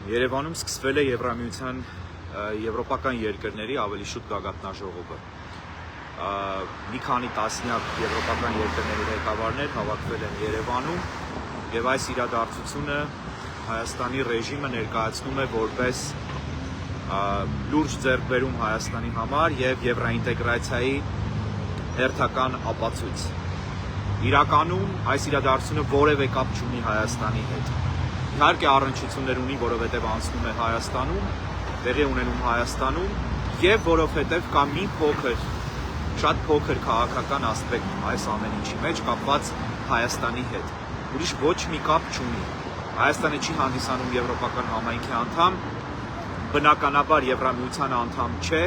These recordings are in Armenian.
Երևանում սկսվել է Եվրամիության եվրոպական երկրների ավելի շուտ գագաթնաժողովը։ Մի քանի տասնյակ եվրոպական երկրների ղեկավարներ հավաքվել են Երևանում եւ այս իրադարձությունը Հայաստանի ռեժիմը ներկայացնում է որպես լուրջ ձեռքբերում Հայաստանի համար եւ եվրոինտեգրացիայի հերթական ապացույց։ Իրականում այս իրադարձությունը որևէ կապ չունի Հայաստանի հետ։ Իհարկե առնչություններ ունի, որովհետև անցնում է Հայաստանում, տեղի ունենում Հայաստանում եւ որովհետև կա մի փոքր, շատ փոքր քաղաքական ասպեկտ այս ամեն ինչի մեջ կապված Հայաստանի հետ։ Ուրիշ ոչ մի կապ չունի։ Հայաստանը չի հանդիսանում եվրոպական համայնքի անդամ, բնականաբար Եվրամիության անդամ չէ,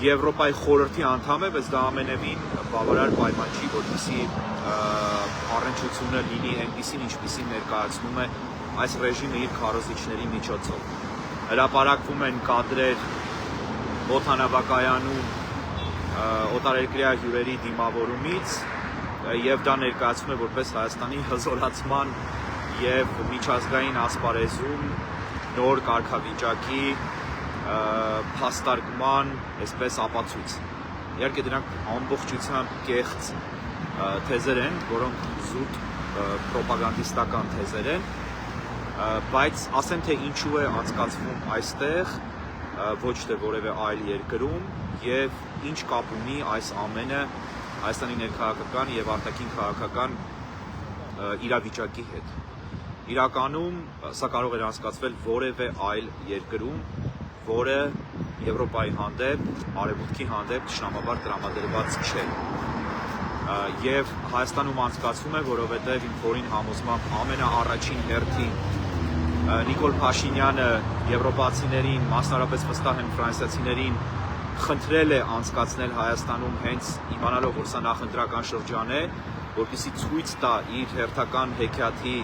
Եվրոպայի խորհրդի անդամ է, բայց դա ամենևին բավարար պայման չի, որպեսզի առնչությունը լինի այնպիսին, ինչպիսին ներկայացնում է այս ռեժիմը իր քարոզիչների միջոցով։ Հրապարակվում են կադրեր օդանավակայանում օտարերկրյա հյուրերի դիմավորումից եւ դա ներկայացվում է որպես Հայաստանի հզորացման եւ միջազգային ասպարեզում նոր կարգավիճակի փաստարկման, այսպես ապացույց։ Իհարկե դրանք ամբողջությամբ կեղծ թեզեր են, որոնք զուտ պրոպագանդիստական թեզեր են, բայց ասեմ թե ինչու է անցկացվում այստեղ, ոչ թե որևէ այլ երկրում եւ ինչ կապ ունի այս ամենը Հայաստանի ներքաղաքական եւ արտաքին քաղաքական իրավիճակի հետ։ Իրականում սա կարող էր անցկացվել որևէ այլ երկրում, որը Եվրոպայի հանդեպ, Արևմուտքի հանդեպ ճշնամաբար տրամադրված չէ։ Եվ Հայաստանում անցկացվում է, որովհետև իմ փորին համոզմամբ ամենաառաջին հերթին Նիկոլ Փաշինյանը եվրոպացիներին, մասնավորապես վստահ եմ ֆրանսիացիներին, խնդրել է անցկացնել Հայաստանում հենց իմանալով, որ սա նախընտրական շրջան է, որպեսզի ցույց տա իր հերթական հեքիաթի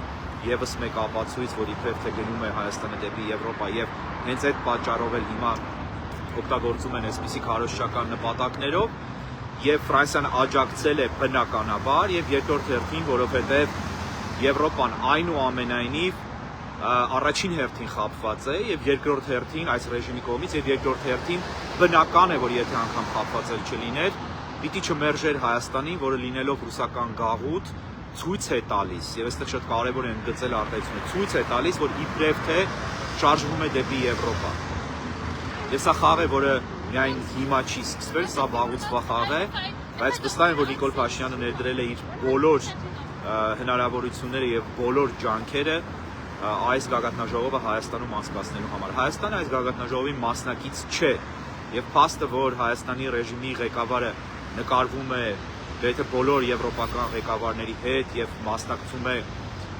եւս մեկ ապացույց, որ իբրև թե գնում է Հայաստանը դեպի Եվրոպա եւ հենց այդ պատճառով էլ հիմա օգտագործում են այսպիսի քարոզչական նպատակներով եւ Ֆրանսիան աջակցել է բնականաբար եւ երկրորդ հերթին, որովհետեւ Եվրոպան այնուամենայնիվ առաջին հերթին խաբված է եւ երկրորդ հերթին այս ռեժիմի կողմից եւ երկրորդ հերթին բնական է, որ եթե անգամ խաբված էլ չլիներ, պիտի չմերժեր Հայաստանին, որը լինելով ռուսական գաղութ ցույց է տալիս եւ այստեղ շատ կարեւոր է ընդգծել արտահայտությունը, ցույց է տալիս, որ իբրև թե շարժվում է դեպի Եվրոպա։ Եվ սա խաղ է, որը միայն հիմա չի սկսվել, սա վաղուց խաղ է, բայց վստահ եմ, որ Նիկոլ Փաշինյանը ներդրել է իր բոլոր հնարավորությունները եւ բոլոր ջանքերը այս գագաթնաժողովը Հայաստանում անցկացնելու համար։ Հայաստանը այս գագաթնաժողովի մասնակից չէ եւ փաստը, որ Հայաստանի ռեժիմի ղեկավարը նկարվում է գրեթե բոլոր եվրոպական ղեկավարների հետ եւ մասնակցում է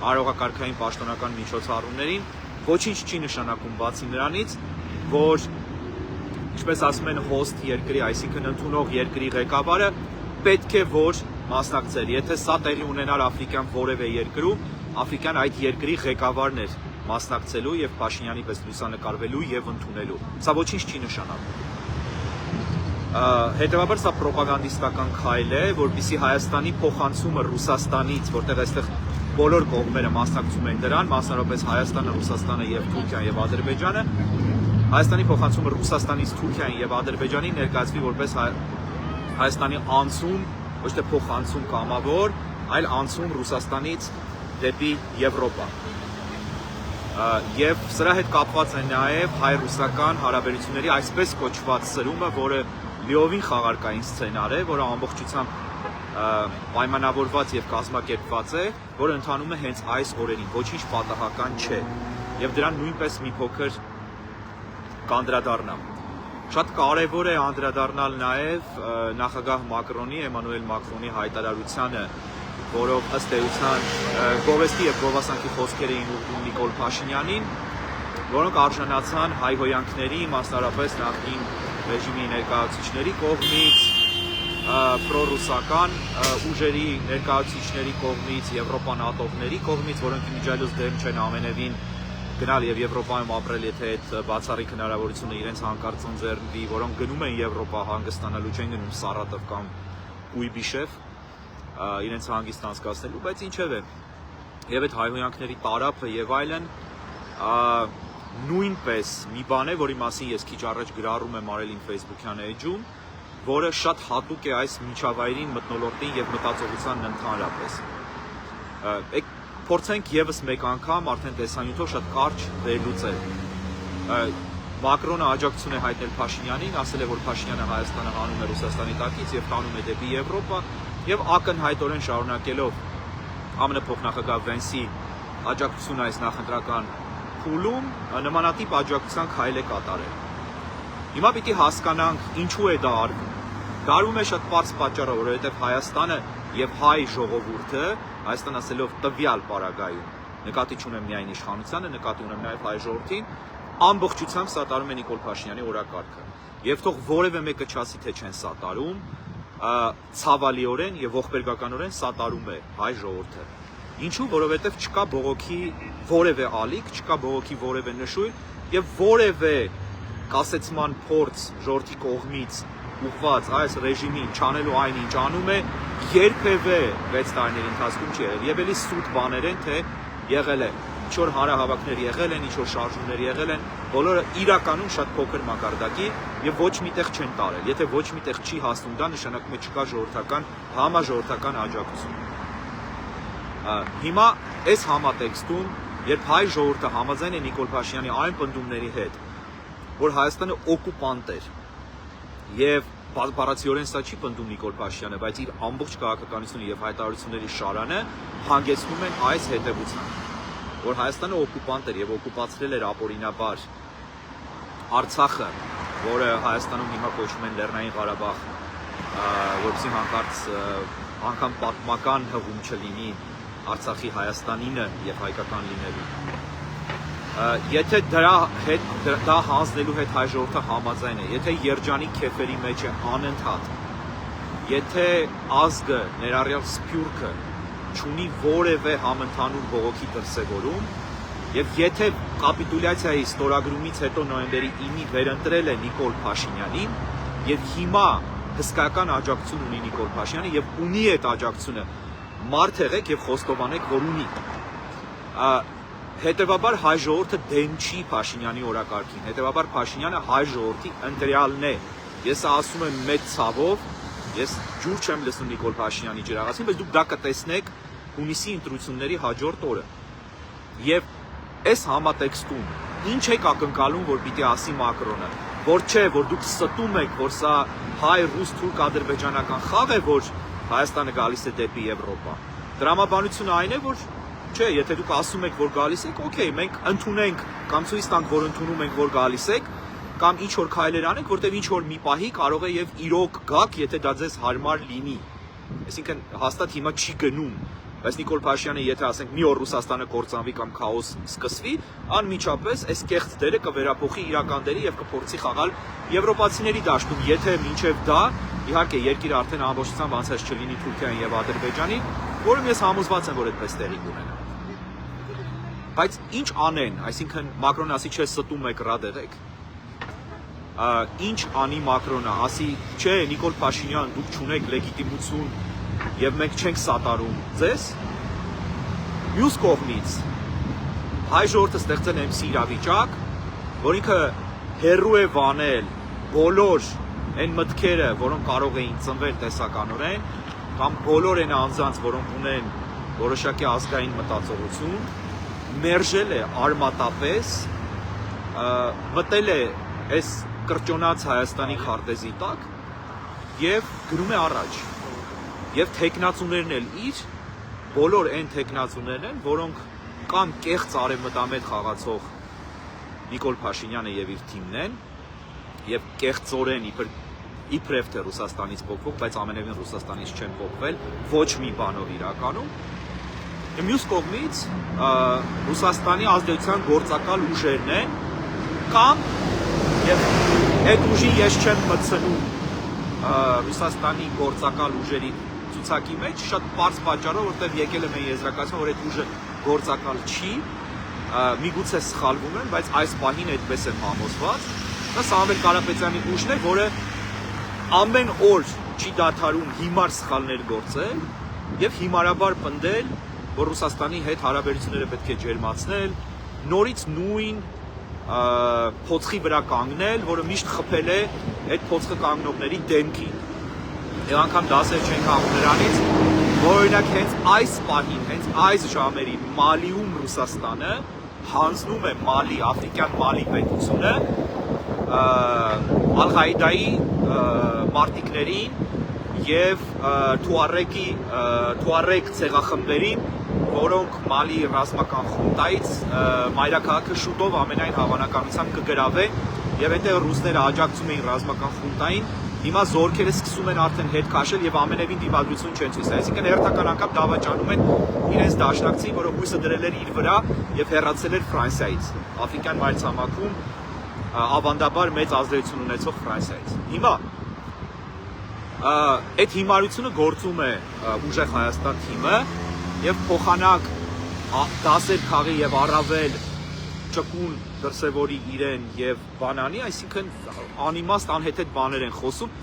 արարողակարգային պաշտոնական միջոցառումներին, ոչինչ չի նշանակում բացի նրանից, որ ինչպես ասում են host երկրի, այսինքն ընդունող երկրի ղեկավարը պետք է որ մասնակցեր։ Եթե սա տեղի ունենար աֆրիկյան որևէ երկրում, Աֆրիկյան այդ երկրի ղեկավարն էր մասնակցելու եւ Փաշինյանի պես լուսանկարվելու եւ ընդունելու։ Սա ոչինչ չի նշանակում։ Հետևաբար սա պրոպագանդիստական քայլ է, որպեսզի Հայաստանի փոխանցումը Ռուսաստանից, որտեղ այստեղ բոլոր կողմերը մասնակցում են դրան, մասնավորապես Հայաստանը, Ռուսաստանը եւ Թուրքիան եւ Ադրբեջանը, Հայաստանի փոխանցումը Ռուսաստանից Թուրքիային եւ Ադրբեջանին ներկայացվի որպես Հայաստանի անցում, ոչ թե փոխանցում կամավոր, այլ անցում Ռուսաստանից դեպի Եվրոպա։ Եվ սրա հետ կապված է նաև հայ-ռուսական հարաբերությունների այսպես կոչված սրումը, որը լիովին խաղարկային սցենար է, որը ամբողջությամբ պայմանավորված եւ կազմակերպված է, որը ընթանում է հենց այս օրերին, ոչինչ պատահական չէ։ Եվ դրան նույնպես մի փոքր կանդրադառնամ։ Շատ կարևոր է անդրադառնալ նաև նախագահ Մակրոնի, Էմանուել Մակրոնի հայտարարությանը, որով ըստ էության գովեստի եւ գովասանքի խոսքեր էին ուղղում Նիկոլ Փաշինյանին, որոնք արժանացան հայհոյանքների, մասնավորապես նախկին ռեժիմի ներկայացուցիչների կողմից, պրոռուսական ուժերի ներկայացուցիչների կողմից, Եվրոպան ատողների կողմից, որոնք իմիջիայլոց դեմ չեն ամենևին գնալ եւ Եվրոպայում ապրել, եթե այդ բացառիկ հնարավորությունը իրենց հանկարծ ընձեռնվի, որոնք գնում են Եվրոպա հանգստանալու, չեն գնում Սարատով կամ Կույբիշև, իրենց հանգիստ անցկացնելու, բայց ինչև է։ Եվ այդ հայհոյանքների տարափը եւ այլն նույնպես մի բան է, որի մասին ես քիչ առաջ գրառում եմ արել իմ Facebook-յան էջում, որը շատ հատուկ է այս միջավայրին, մթնոլորտին եւ մտածողությանն ընդհանրապես։ Փորձենք եւս մեկ անգամ արդեն տեսանյութով շատ կարճ վերլուծել։ Մակրոնը աջակցություն է հայտնել Փաշինյանին, ասել է, որ Փաշինյանը Հայաստանը հանում է Ռուսաստանի տակից եւ տանում է դեպի Եվրոպա եւ ակնհայտորեն շարունակելով ԱՄՆ փոխնախագահ Վենսի աջակցությունը այս նախընտրական փուլում նմանատիպ աջակցության քայլ է կատարել։ Հիմա պիտի հասկանանք ինչու է դա արվում։ Դարվում է շատ պարզ պատճառով, որովհետեւ Հայաստանը եւ հայ ժողովուրդը, Հայաստան ասելով տվյալ պարագայում, նկատի չունեմ միայն իշխանությանը, նկատի ունեմ նաեւ հայ ժողովրդին, ամբողջությամբ սատարում է Նիկոլ Փաշինյանի օրակարգը։ Եվ թող որևէ մեկը չասի, թե չեն սատարում, ցավալիորեն եւ ողբերգականորեն սատարում է հայ ժողովուրդը։ Ինչու, որովհետեւ չկա բողոքի որևէ ալիք, չկա բողոքի որևէ նշույլ եւ որևէ կասեցման փորձ ժողովրդի կողմից ուղղված այս ռեժիմին չանելու այն ինչ անում է, երբևէ 6 տարիների ընթացքում չի եղել։ Եվ էլի սուտ բաներ են, թե եղել է ինչ-որ հանրահավաքներ եղել են, ինչ-որ շարժումներ եղել են, բոլորը իրականում շատ փոքր մակարդակի եւ ոչ միտեղ չեն տարել։ Եթե ոչ միտեղ չի հասնում, դա նշանակում է չկա ժողովրդական, համաժողովրդական աջակցություն։ Հիմա այս համատեքստում, երբ հայ ժողովուրդը համաձայն է Նիկոլ Փաշինյանի այն պնդումների հետ, որ Հայաստանը օկուպանտ էր եւ բառացիորեն սա չի պնդում Նիկոլ Փաշինյանը, բայց իր ամբողջ քաղաքականությունը եւ հայտարարությունների շարանը հանգեցնում են այս հետեւության, որ Հայաստանը օկուպանտ էր եւ օկուպացրել էր ապօրինաբար Արցախը, որը Հայաստանում հիմա կոչվում են Լեռնային Ղարաբաղ, որովհետեւ հանկարծ անգամ պատմական հղում չլինի Արցախի Հայաստանինը եւ հայկական լինելու։ Եթե դա հանձնելու հետ հայ ժողովուրդը համաձայն է, եթե երջանիկ քեֆերի մեջ է անընդհատ, եթե ազգը ներառյալ սփյուռքը չունի որևէ համընդհանուր բողոքի դրսևորում, եւ եթե կապիտուլյացիայի ստորագրումից հետո նոյեմբերի 9-ի վերընտրել է Նիկոլ Փաշինյանին եւ հիմա հսկայական աջակցություն ունի Նիկոլ Փաշինյանը եւ ունի այդ աջակցությունը, մարդ եղեք եւ խոստովանեք, որ ունի։ Հետևաբար հայ ժողովուրդը դեմ չի Փաշինյանի օրակարգին, հետևաբար Փաշինյանը հայ ժողովրդի ընտրյալն է։ Ես ասում եմ մեծ ցավով, ես ջուր չեմ լսում Նիկոլ Փաշինյանի ջրաղացին, բայց դուք դա կտեսնեք հունիսի ընտրությունների հաջորդ օրը։ Եվ այս համատեքստում ինչ եք ակնկալում, որ պիտի ասի Մակրոնը, որ չէ, որ դուք ստում եք, որ սա հայ-ռուս-թուրք-ադրբեջանական խաղ է, որ Հայաստանը գալիս է դեպի Եվրոպա։ Դրամաբանությունը այն է, որ չէ, եթե դուք ասում եք, որ գալիս եք, օքեյ, մենք ընդունենք կամ ցույց տանք, որ ընդունում ենք, որ գալիս եք, կամ ինչ որ քայլեր անենք, որտեղ ինչ որ մի պահի կարող է եւ իրոք գաք, եթե դա ձեզ հարմար լինի։ Այսինքն հաստատ հիմա չի գնում, բայց Նիկոլ Փաշինյանը եթե ասենք մի օր Ռուսաստանը կործանվի կամ քաոս սկսվի, անմիջապես այս կեղծ դերը կվերափոխի իրական դերի եւ կփորձի խաղալ եվրոպացիների դաշտում, եթե մինչեւ դա իհարկե երկիրը արդեն ամբողջությամբ անցած չլինի Թուրքիային եւ Ադրբեջանին, որում ես համոզված եմ, որ այդպես տեղի կունենա։ Բայց ինչ անեն, այսինքն Մակրոնը ասի չէ ստում եք ռադեղեք։ Ինչ անի Մակրոնը, ասի չէ Նիկոլ Փաշինյան, դուք չունեք լեգիտիմություն եւ մենք չենք սատարում ձեզ։ Մյուս կողմից հայ ժողովուրդը ստեղծել է MC իրավիճակ, որ ինքը հերրու է վանել բոլոր այն մտքերը, որոնք կարող էին ծնվել տեսականորեն, կամ բոլոր այն անձանց, որոնք ունեն որոշակի ազգային մտածողություն, մերժել է արմատապես, մտել է այս կրճոնած Հայաստանի քարտեզի տակ եւ գնում է առաջ։ Եվ թեկնածուներն էլ իր բոլոր այն թեկնածուներն են, որոնք կամ կեղծ արևմտամետ խաղացող Նիկոլ Փաշինյանը եւ իր թիմն են, եւ կեղծորեն իբրև թե Ռուսաստանից փոխվող, բայց ամենևին Ռուսաստանից չեն փոխվել ոչ մի բանով իրականում։ Մյուս կողմից Ռուսաստանի ազդեցության գործակալ ուժերն են, կամ եւ այդ ուժի ես չեմ մտցնում Ռուսաստանի գործակալ ուժերի ցուցակի մեջ շատ պարզ պատճառով, որտեղ եկել է մեր եզրակացումը, որ այդ ուժը գործակալ չի, միգուցե սխալվում են, բայց այս պահին այդպես եմ համոզված։ Դա Սամվել Կարապետյանի ուժն է, որը ամեն օր չի դադարում հիմար սխալներ գործել եւ հիմարաբար պնդել, որ Ռուսաստանի հետ հարաբերությունները պետք է ջերմացնել, նորից նույն փոცხի վրա կանգնել, որը միշտ խփել է այդ փոცხը կանգնողների դեմքին։ Եվ անգամ դասեր չենք անում նրանից, որ օրինակ հենց այս պահին, հենց այս ժամերին Մալիում Ռուսաստանը հանձնում է Մալի, Աֆրիկյան Մալի պետությունը Ալ-Ղաիդայի մարտիկներին եւ Թուարեգ ցեղախմբերին, որոնք Մալի ռազմական խունտայից մայրաքաղաքը շուտով ամենայն հավանականությամբ կգրավեն եւ այնտեղ ռուսները աջակցում էին ռազմական խունտային, հիմա զորքերը սկսում են արդեն հետ քաշել եւ ամենևին դիմադրություն չեն ցույց տալիս, այսինքն հերթական անգամ դավաճանում են իրենց դաշնակցին, որը հույսը դրել էր իր վրա եւ հեռացել էր Ֆրանսիայից, Աֆրիկյան մայրցամաքում ավանդաբար մեծ ազդեցություն ունեցող Ֆրանսիայից։ Հիմա այդ հիմարությունը գործում է ուժեղ Հայաստան թիմը եւ փոխանակ դասեր քաղի եւ առավել ճկուն դրսևորի իրեն եւ բանանի, այսինքն անիմաստ անհեթեթ բաներ են խոսում,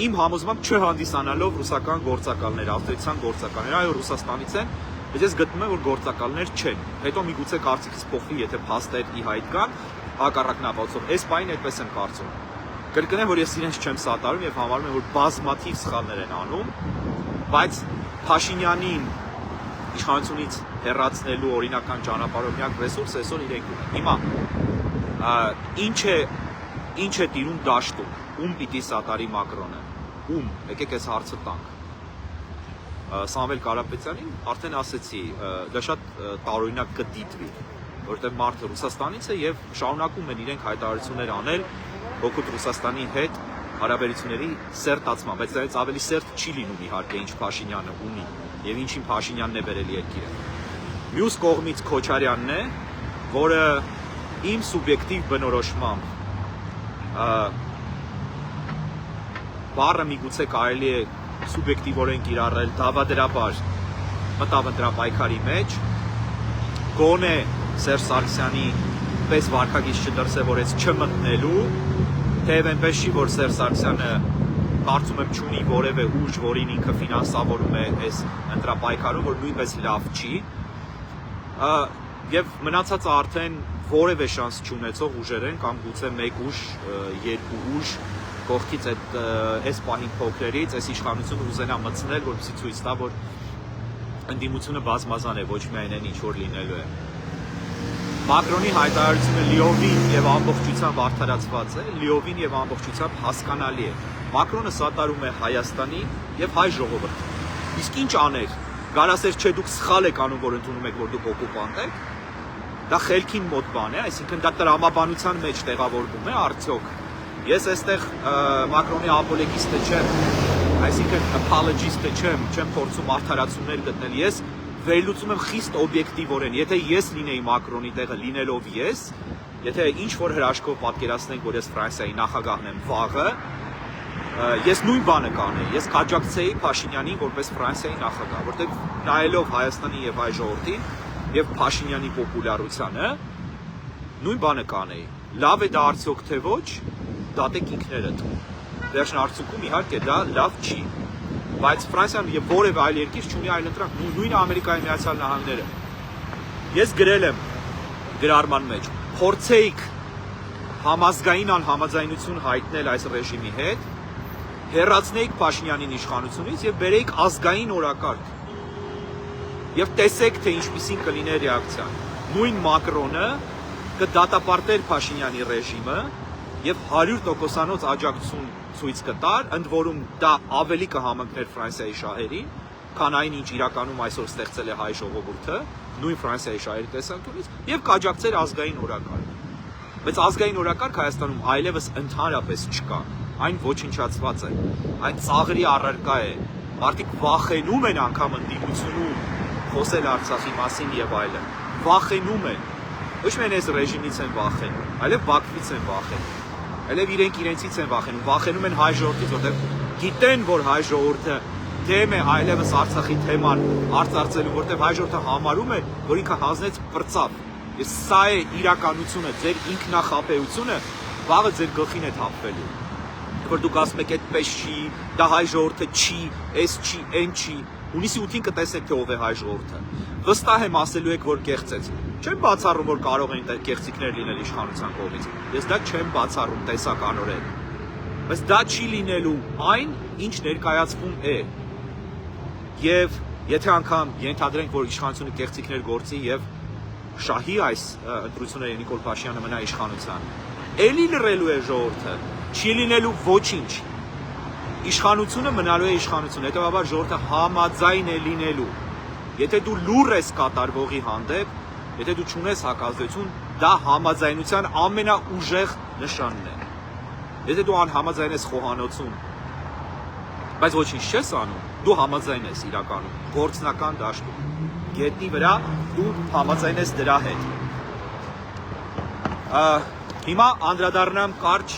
իմ համոզմամբ չհանդիսանալով ռուսական գործակալներ, ավտորիտարական գործակալներ, այո Ռուսաստանից են, բայց ես գտնում եմ, որ գործակալներ չեն։ Հետո միգուցե կարծիքս փոխվի, եթե փաստեր ի հայտ գան, հակառակն ապացուցող։ Այս բանին այդպես եմ կարծում։ Կրկնեմ, որ ես իրենց չեմ սատարում եւ համարում եմ, որ բազմաթիվ սխալներ են անում, բայց Փաշինյանին իշխանությունից հեռացնելու օրինական ճանապարհով միակ ռեսուրսը այսօր իրենք ունեն։ Հիմա ինչ է տիրում դաշտում, ում պիտի սատարի Մակրոնը, ում, եկեք այս հարցը տանք։ Սամվել Կարապետյանին արդեն ասեցի, դա շատ տարօրինակ կդիտվի, որովհետև մարդը Ռուսաստանից է եւ շարունակում են իրենք հայտարարություններ անել հօգուտ Ռուսաստանի հետ հարաբերությունների սերտացման, բայց դրանից ավելի սերտ չի լինում իհարկե, ինչ Փաշինյանը ունի եւ ինչին Փաշինյանն է բերել երկիրը։ Մյուս կողմից Քոչարյանն է, որը իմ սուբյեկտիվ բնորոշմամբ բառը միգուցե կարելի է սուբյեկտիվորեն կիրառել դավադրաբար մտավընտրապայքարի մեջ, գոնե Սերժ Սարգսյանի պես վարքագիծ չդրսևորեց չմտնելու, թեև այնպես չի, որ Սերժ Սարգսյանը կարծում եմ չունի որևէ ուժ, որին ինքը ֆինանսավորում է այս ընտրապայքարում, որ նույնպես լավ չի, եւ մնացածը արդեն որևէ շանս չունեցող ուժեր են, կամ գուցե մեկ ուժ, երկու ուժ կողքից այս պահին փոքրերից այս իշխանությունը ուզենա մտցնել, որպեսզի ցույց տա, որ ընդդիմությունը բազմազան է, ոչ միայն այն ինչ որ լինելու է։ Մակրոնի հայտարարությունը լիովին եւ ամբողջությամբ արդարացված է, լիովին եւ ամբողջությամբ հասկանալի է։ Մակրոնը սատարում է Հայաստանին եւ հայ ժողովրդին։ Իսկ ինչ աներ։ Գարասեր չէ, դուք սխալ եք անում, որ ընդունում եք, որ դուք օկուպանտ եք։ Դա խելքին մոտ բան է, այսինքն դա տրամաբանության մեջ տեղավորվում է, արդյոք։ Ես այստեղ Մակրոնի ապոլոգիստը չեմ, այսինքն apologist-ը չեմ փորձում արդարացումներ գտնել։ Ես վերլուծում եմ խիստ օբյեկտիվորեն, եթե ես լինեի Մակրոնի տեղը, լինելով եթե ինչ որ հրաշքով պատկերացնենք, որ ես Ֆրանսիայի նախագահն եմ վաղը, ես նույն բանը կանեի, ես կաջակցեի Փաշինյանին որպես Ֆրանսիայի նախագահ, որտեղ նայելով Հայաստանի եւ հայ ժողովրդին եւ Փաշինյանի պոպուլարությանը, նույն բանը կանեի։ Լավ է դա արդյոք թե ոչ, դատեք ինքներդ։ Վերջնարցուկում իհարկե դա լավ չի, բայց Ֆրանսիան եւ որևէ այլ երկիր չունի այլ ընտրանք, նույն Ամերիկայի Միացյալ Նահանգները։ Ես գրել եմ գրառման մեջ, փորձեիք համազգային անհամաձայնություն հայտնել այս ռեժիմի հետ, հեռացնեիք Փաշինյանին իշխանությունից եւ բերեիք ազգային օրակարգ։ Եվ տեսեք, թե ինչպիսին կլիներ ռեակցիան։ Նույն Մակրոնը կդատապարտեր Փաշինյանի ռեժիմը եւ 100%-անոց աջակցություն ցույց կտար, ընդ որում դա ավելի կհամընկներ Ֆրանսիայի շահերին, քան այն ինչ իրականում այսօր ստեղծել է հայ ժողովուրդը, նույն Ֆրանսիայի շահերի տեսանկյունից, եւ կաջակցեր ազգային օրակարգ։ Բայց ազգային օրակարգ Հայաստանում այլևս ընդհանրապես չկա, այն ոչնչացված է, այն ծաղրի առարկա է, մարդիկ վախենում են անգամ ընդդիմությունում խոսել Արցախի մասին եւ այլն, վախենում են, ոչ միայն այս ռեժիմից են վախենում, այլև Բաքվից են վախենում, այլև իրենք իրենցից են վախենում են հայ ժողովրդից, որտեղ գիտեն, որ հայ ժողովուրդը դեմ է այլևս Արցախի թեման արծարծելու, որտեղ հայ ժողովուրդը համարում է, որ ինքը հանձնեց պրծավ։ Ես սա է իրականությունը, ձեր ինքնախապեյությունը վաղը ձեր գլխին է թափվելու։ Որ դուք ասում եք այդպես չի, դա հայ ժողովուրդը չի, էս չի, այն չի, Հունիսի 8-ին կտեսնեք, թե ով է հայ ժողովուրդը։ Վստահ եմ ասելու եք, որ կեղծեց։ Չեմ բացառում, որ կարող են կեղծիքներ լինել իշխանության կողմից։ Ես դա չեմ բացառում տեսականորեն։ Բայց դա չի լինելու այն, ինչ ներկայացվում է։ Եվ եթե անգամ ենթադրենք, որ իշխանությունը կեղծիքներ գործի եւ շահի այս ընտրությունները Նիկոլ Փաշինյանը մնա իշխանության, էլի լռելու է ժողովուրդը, չի լինելու ոչինչ։ Իշխանությունը մնալու է իշխանություն, հետեւաբար ժողովուրդը համաձայն է լինելու։ Եթե դու լուռ ես կատարվողի հանդեպ, եթե դու չունես հակազդեցություն, դա համաձայնության ամենաուժեղ նշանն է։ Եթե դու անհամաձայն ես խոհանոցում, բայց ոչինչ չես անում, դու համաձայն ես իրականում, գործնական դաշտում, գետնի վրա դու համաձայն ես դրա հետ։ Հիմա անդրադառնամ կարճ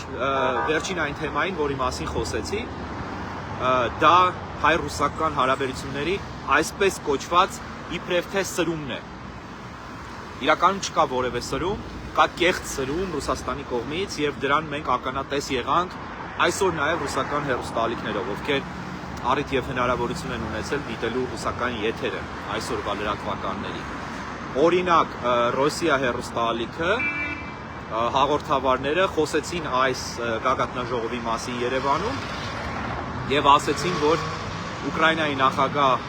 վերջին այն թեմային, որի մասին խոսեցի, դա հայ-ռուսական հարաբերությունների այսպես կոչված իբրև թե սրումն է։ Իրականում չկա որևէ սրում, կա կեղծ սրում Ռուսաստանի կողմից եւ դրան մենք ականատես եղանք այսօր նաեւ ռուսական հեռուստաալիքներով, ովքեր առիթ եւ հնարավորություն են ունեցել դիտելու ռուսական եթերը այսօրվա լրատվականների։ Օրինակ, Ռոսիա հեռուստաալիքը հաղորդավարները խոսեցին այս գագաթնաժողովի մասին Երևանում եւ ասեցին, որ Ուկրաինայի նախագահ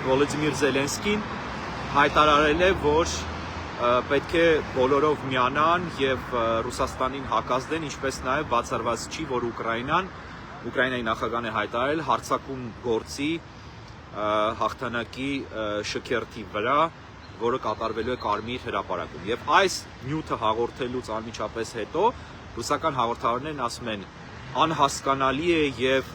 Վոլոդիմիր Զելենսկին հայտարարել է, որ պետք է բոլորով միանան եւ Ռուսաստանին հակազդեն, ինչպես նաեւ բացառված չի, որ Ուկրաինայի նախագահն է հայտարարել հարձակում գործի հաղթանակի շքերթի վրա, որը կատարվելու է Կարմիր հրապարակում։ Եվ այս նյութը հաղորդելուց անմիջապես հետո ռուսական հաղորդավարներն ասում են անհասկանալի է եւ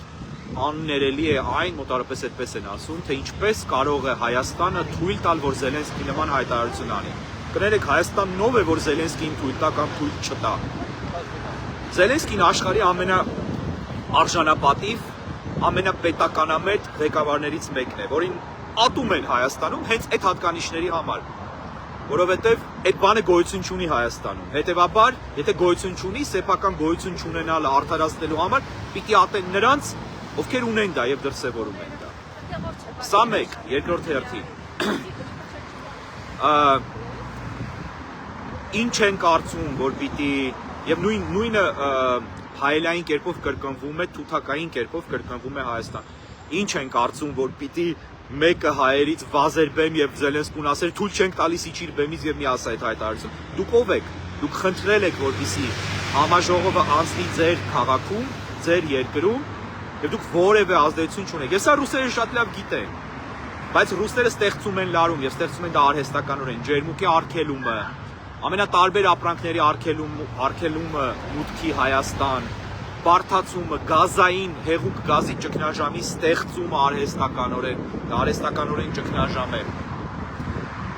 աններելի է այն, մոտավորապես այդպես են ասում, թե ինչպես կարող է Հայաստանը թույլ տալ, որ Զելենսկի նման հայտարարություն անի։ Կներեք, Հայաստանն ով է, որ Զելենսկին թույլ տա կամ թույլ չտա։ Զելենսկին աշխարհի ամենաարժանապատիվ, ամենապետականամետ ղեկավարներից մեկն է, որին ատում են Հայաստանում հենց այդ հատկանիշների համար, որովհետև այդ բանը գոյություն չունի Հայաստանում։ Հետևաբար, եթե գոյություն չունի, սեփական գոյություն չունենալը արդարացնելու համար պիտի ատեն նրանց, ովքեր ունեն դա եւ դրսեւորում են դա։ Սա մեկ, երկրորդ հերթին։ Ինչ են կարծում, որ պիտի եւ նույնը հայելային կերպով կրկնվում է, թութակային կերպով կրկնվում է Հայաստան։ Ինչ են կարծում, որ պիտի մեկը հայերից վազեր բեմ եւ Զելենսկուն ասեր թույլ չենք տալիս իջիր բեմից եւ մի ասա այդ հայտարարություն։ Դուք ով եք։ Դուք խնդրել եք, որպեսզի համաժողովը անցնի ձեր քաղաքում, ձեր երկրում եւ դուք որևէ ազդեցություն չունեք։ Ես սա ռուսերը շատ լավ գիտեն։ Բայց ռուսները ստեղծում են լարում եւ ստեղծում են դա արհեստականորեն, ջերմուկի արգելումը, ամենատարբեր ապրանքների արգելումը մուտքի Հայաստան, բարդացումը, գազային, հեղուկ գազի ճգնաժամի ստեղծումը արհեստականորեն ճգնաժամ է։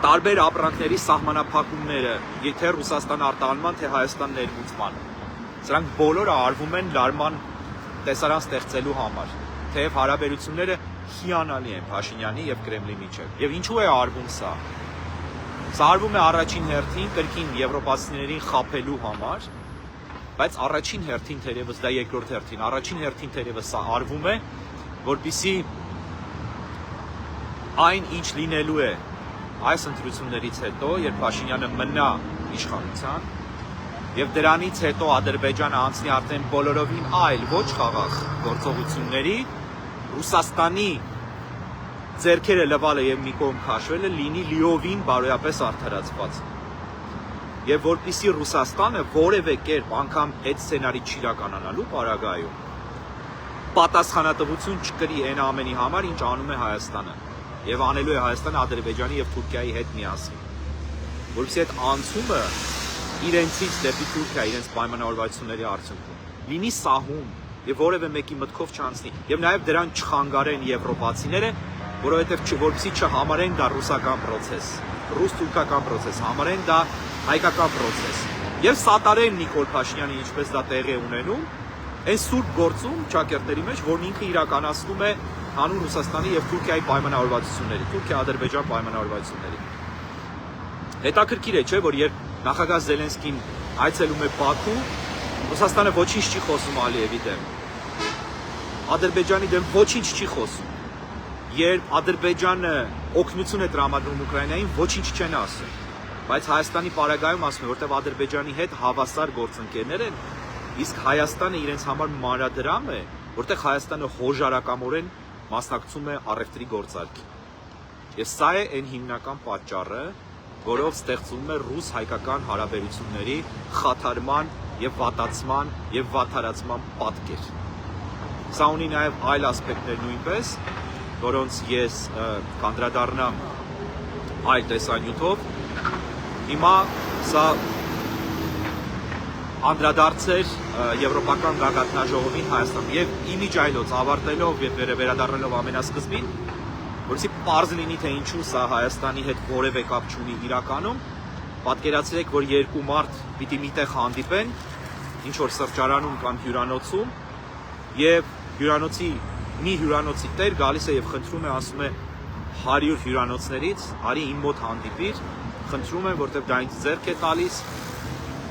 Տարբեր ապրանքների սահմանափակումները, թե Ռուսաստան արտահանման, թե Հայաստան ներմուծման։ Սրանք բոլորը արվում են լարման տեսարան ստեղծելու համար, թեև հարաբերությունները հիանալի են Փաշինյանի եւ Կրեմլի միջեւ։ Եվ ինչու է արվում սա։ Սա արվում է առաջին հերթին կրկին եվրոպացիներին խաբելու համար, բայց առաջին հերթին թերևս դա երկրորդ հերթին, առաջին հերթին թերևս սա արվում է, որպեսզի այն ինչ լինելու է այս ընտրություններից հետո, երբ Փաշինյանը մնա իշխանության, եւ դրանից հետո Ադրբեջանը անցնի արդեն բոլորովին այլ ոչ խաղաղ գործողությունների, Ռուսաստանի ձեռքերը լվալը եւ մի կողմ քաշվելը լինի լիովին բարոյապես արդարացված։ Եվ որպեսզի Ռուսաստանը որևէ կերպ անգամ այդ սցենարի չիրականանալու պարագայում պատասխանատվություն չկրի այն ամենի համար, ինչ անում է Հայաստանը եւ անելու է Հայաստանը Ադրբեջանի եւ Թուրքիայի հետ միասին, որպեսզի այդ անցումը իրենցից դեպի Թուրքիա, իրենց պայմանավորվածությունների արդյունքում լինի սահում եւ որևէ մեկի մտքով չանցնի եւ նաեւ դրան չխանգարեն եվրոպացիները, որովհետեւ որպեսզի չհամարեն դա ռուսական process, ռուս-թուրքական process, համարեն դա հայկական process եւ սատարեն Նիկոլ Փաշինյանի ինչպես դա տեղի է ունենում այն սուրբ գործում ճակերտների մեջ, որն ինքը իրականացնում է հանուն Ռուսաստանի եւ Թուրքիայի պայմանավորվածությունների, Թուրքիա-Ադրբեջան պայմանավորվածությունների։ Հետաքրքիր է, չէ՞, որ երբ նախագահ Զելենսկին այցելում է Բաքու, Ռուսաստանը ոչինչ չի խոսում Ալիևի դեմ։ Ադրբեջանի դեմ ոչինչ չի խոսում։ երբ Ադրբեջանը օգնություն է տրամադրում Ուկրաինային, ոչինչ չեն ասում։ Բայց Հայաստանի պարագայում ասում են, որտեղ Ադրբեջանի հետ հավասար գործընկերներ են, իսկ Հայաստանը իրենց համար մանրադրամ է, որտեղ Հայաստանը հոժարակամորեն մասնակցում է առևտրի գործարքի։ Ես սա է այն հիմնական պատճառը, որով ստեղծվում է ռուս-հայկական հարաբերությունների խաթարման եւ վատացման եւ վատթարացման պատկեր։ Սա ունի նաեւ այլ ասպեկտներ նույնպես, որոնց ես կանդրադառնամ այլ տեսանյութով։ Հիմա սա անդրադարձեր Եվրոպական գագաթնաժողովին Հայաստանում եւ իմիջ այլոց ավարտելով եւ վերադառնալով ամենասկզբին, որովհետեւ պարզ լինի թե ինչու սա Հայաստանի հետ որևէ կապ չունի իրականում, պատկերացրեք, որ երկու մարդ պիտի միտեղ հանդիպեն ինչ որ սրճարանում կամ հյուրանոցում եւ մի հյուրանոցի տեր գալիս է եւ խնդրում է, ասում է 100 հյուրանոցներից արի իմ մոտ հանդիպիր, խնդրում եմ, որտեղ դա ինձ ձեռք է տալիս,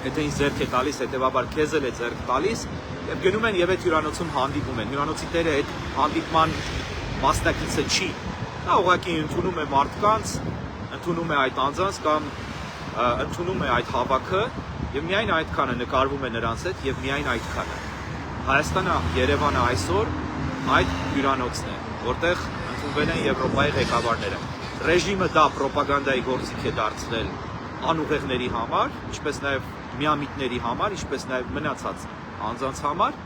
եթե ինձ ձեռք է տալիս, հետեւաբար քեզ էլ է ձեռք տալիս եւ գնում են եւ այդ հյուրանոցում հանդիպում են։ Հյուրանոցի տերը այդ հանդիպման մասնակիցը չի, նա ուղղակի ընդունում է մարդկանց, ընդունում է այդ անձանց կամ ընդունում է այդ հավաքը եւ միայն այդքանը նկարվում է նրանց հետ եւ միայն այդքանը։ Հայաստանը, Երևանը այսօր այդ հյուրանոցն է, որտեղ ընդունվել են Եվրոպայի ղեկավարները։ Ռեժիմը դա ռոպագանդայի գործիք է դարձրել անուղեղների համար, ինչպես նաեւ միամիտների համար, ինչպես նաեւ մնացած անձանց համար,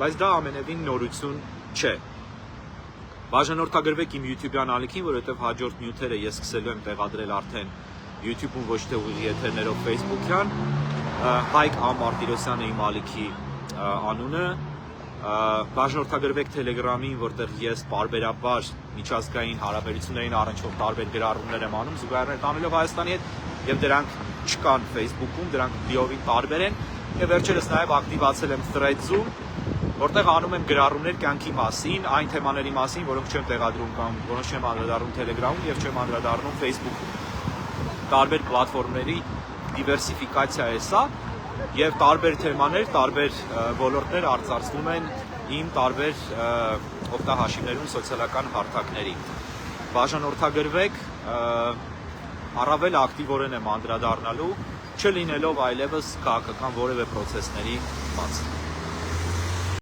բայց դա ամենևին նորություն չէ։ Բաժանորդագրվեք իմ YouTube-յան ալիքին, որովհետեւ հաջորդ նյութերը ես սկսելու եմ տեղադրել արդեն YouTube-ում, ոչ թե ուղիղ եթերներով Facebook-յան։ Հայկ Մարտիրոսյանը իմ ալիքի անունը, բաժանորդագրվեք Telegram-ին, որտեղ ես պարբերաբար միջազգային հարաբերություններին առնչվող տարբեր գրառումներ եմ անում, զուգահեռներ տանելով Հայաստանի հետ, եւ դրանք չկան Facebook-ում, դրանք լիովին տարբեր են, եւ վերջերս նաեւ ակտիվացել եմ Threads-ում, որտեղ անում եմ գրառումներ կյանքի մասին, այն թեմաների մասին, որոնք չեմ տեղադրում կամ որոնց չեմ անդրադառնում Telegram-ում եւ չեմ անդրադառնում Facebook-ում։ Տարբեր պլատֆորմների դիվերսիֆիկացիա է սա, եւ տարբեր թեմաներ, տարբեր ոլորտներ արծարծվում են իմ տարբեր օգտահաշիվներում սոցիալական հարթակների։ Բաժանորդագրվեք, առավել ակտիվորեն եմ անդրադառնալու, չլինելով այլևս քաղաքական որևէ պրոցեսների բաց։